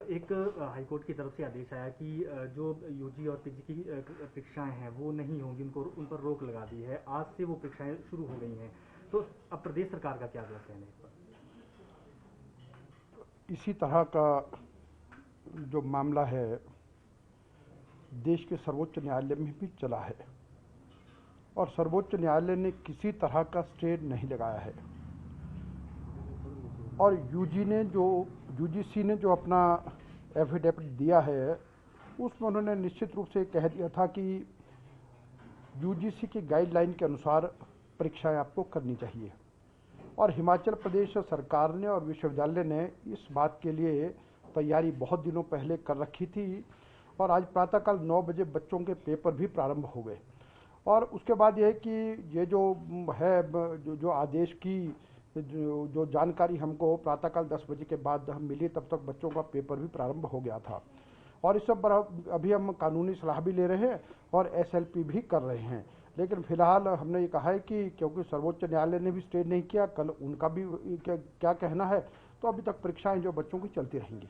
एक हाईकोर्ट की तरफ से आदेश आया कि जो यूजी और पीजी की परीक्षाएं हैं वो नहीं होंगी, उन पर रोक लगा दी है। आज से वो परीक्षाएं शुरू हो गई हैं, तो अब प्रदेश सरकार का क्या कहना है इस पर? इसी तरह का जो मामला है देश के सर्वोच्च न्यायालय में भी चला है और सर्वोच्च न्यायालय ने किसी तरह का स्टे नहीं लगाया है। और यूजीसी ने जो अपना एफिडेविट दिया है उसमें उन्होंने निश्चित रूप से कह दिया था कि यूजीसी की गाइडलाइन के अनुसार परीक्षाएं आपको करनी चाहिए। और हिमाचल प्रदेश सरकार ने और विश्वविद्यालय ने इस बात के लिए तैयारी बहुत दिनों पहले कर रखी थी और आज प्रातःकाल 9 बजे बच्चों के पेपर भी प्रारंभ हो गए। और उसके बाद यह कि ये जो है जो आदेश की जो जानकारी हमको प्रातःकाल 10 बजे के बाद हम मिली, तब तक बच्चों का पेपर भी प्रारंभ हो गया था। और इस सब पर अभी हम कानूनी सलाह भी ले रहे हैं और एसएलपी भी कर रहे हैं। लेकिन फिलहाल हमने ये कहा है कि क्योंकि सर्वोच्च न्यायालय ने भी स्टे नहीं किया, कल उनका भी क्या कहना है, तो अभी तक परीक्षाएं जो बच्चों की चलती रहेंगी।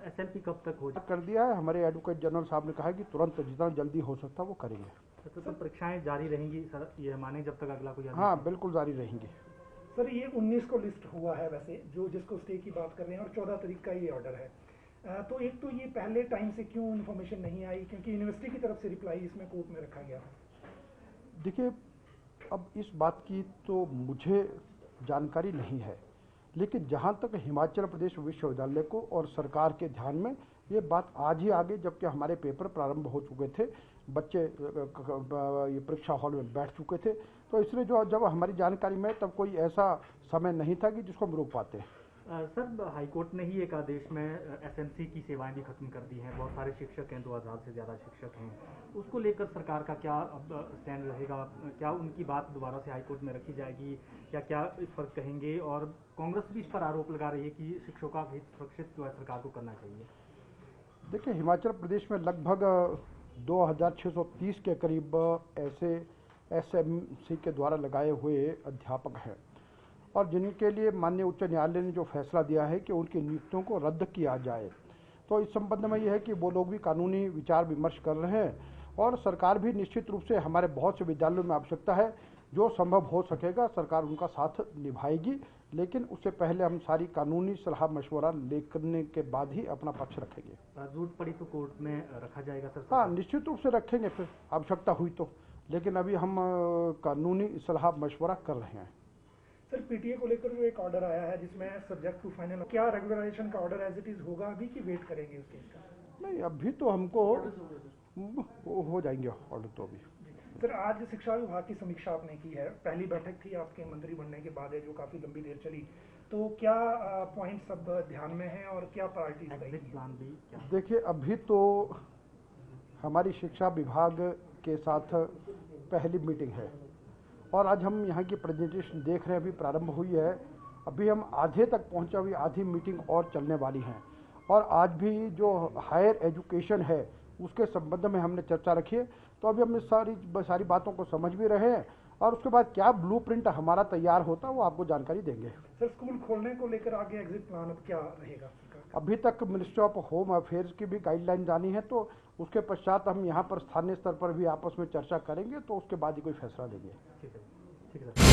एसएलपी कब तक हो कर दिया है, हमारे एडवोकेट जनरल साहब ने कहा है कि तुरंत जितना जल्दी हो सकता वो करेंगे। तो परीक्षाएं जारी रहेंगी सर, ये माने जब तक अगला कोई? हाँ बिल्कुल जारी रहेंगी। सर ये 19 को लिस्ट हुआ है वैसे जिसको स्टे की बात कर रहे हैं और 14 तारीख का ये ऑर्डर है। तो एक तो ये पहले टाइम से क्यों इन्फॉर्मेशन नहीं आई, क्योंकि यूनिवर्सिटी की तरफ से रिप्लाई इसमें कोर्ट में रखा गया था। देखिए अब इस बात की तो मुझे जानकारी नहीं है, लेकिन जहाँ तक हिमाचल प्रदेश विश्वविद्यालय को और सरकार के ध्यान में ये बात आज ही आ गई, जबकि हमारे पेपर प्रारंभ हो चुके थे, बच्चे ये परीक्षा हॉल में बैठ चुके थे। तो इसलिए जब हमारी जानकारी में तब कोई ऐसा समय नहीं था कि जिसको हम रोक पाते। सर हाईकोर्ट ने ही एक आदेश में एसएमसी की सेवाएं भी खत्म कर दी हैं। बहुत सारे शिक्षक हैं, 2000 से ज़्यादा शिक्षक हैं। उसको लेकर सरकार का क्या अब स्टैंड रहेगा? क्या उनकी बात दोबारा से हाईकोर्ट में रखी जाएगी या क्या इस पर कहेंगे? और कांग्रेस भी इस पर आरोप लगा रही है कि शिक्षकों का हित सुरक्षित जो है सरकार को करना चाहिए। देखिए हिमाचल प्रदेश में लगभग 2630 के करीब ऐसे एसएमसी के द्वारा लगाए हुए अध्यापक हैं और जिनके लिए माननीय उच्च न्यायालय ने जो फैसला दिया है कि उनकी नियुक्तियों को रद्द किया जाए। तो इस संबंध में यह है कि वो लोग भी कानूनी विचार विमर्श कर रहे हैं और सरकार भी निश्चित रूप से हमारे बहुत से विद्यालयों में आवश्यकता है, जो संभव हो सकेगा सरकार उनका साथ निभाएगी। लेकिन उससे पहले हम सारी कानूनी सलाह मशवरा लेने के बाद ही अपना पक्ष रखेंगे। जरूरत पड़ी तो कोर्ट में रखा जाएगा सर? हाँ निश्चित रूप से रखेंगे फिर आवश्यकता हुई तो, लेकिन अभी हम कानूनी सलाह मशवरा कर रहे हैं। सर पीटीए को लेकर जो एक ऑर्डर आया है जिसमें सब्जेक्ट टू फाइनल, क्या रेगुलराइजेशन का ऑर्डर एज इट इज होगा अभी कि वेट करेंगे उस केस का? नहीं अभी तो हमको हो जाएंगे ऑर्डर तो अभी। सर आज शिक्षा विभाग की समीक्षा आपने की है, पहली बैठक थी आपके मंत्री बनने के बाद है जो काफी लंबी देर चली, तो क्या पॉइंट सब ध्यान में है और क्या प्रायोरिटीज प्लान भी? देखिए अभी तो हमारी शिक्षा विभाग के साथ पहली मीटिंग है और आज हम यहाँ की प्रेजेंटेशन देख रहे हैं, अभी प्रारंभ हुई है, अभी हम आधे तक पहुँचे, अभी आधी मीटिंग और चलने वाली हैं। और आज भी जो हायर एजुकेशन है उसके संबंध में हमने चर्चा रखी है, तो अभी हम इस सारी बातों को समझ भी रहे हैं और उसके बाद क्या ब्लूप्रिंट हमारा तैयार होता है वो आपको जानकारी देंगे। सर स्कूल खोलने को लेकर आगे एग्जिट प्लान अब क्या रहेगा? अभी तक मिनिस्ट्री ऑफ होम अफेयर्स की भी गाइडलाइन जानी है, तो उसके पश्चात हम यहाँ पर स्थानीय स्तर पर भी आपस में चर्चा करेंगे, तो उसके बाद ही कोई फैसला लेंगे। ठीक है सर।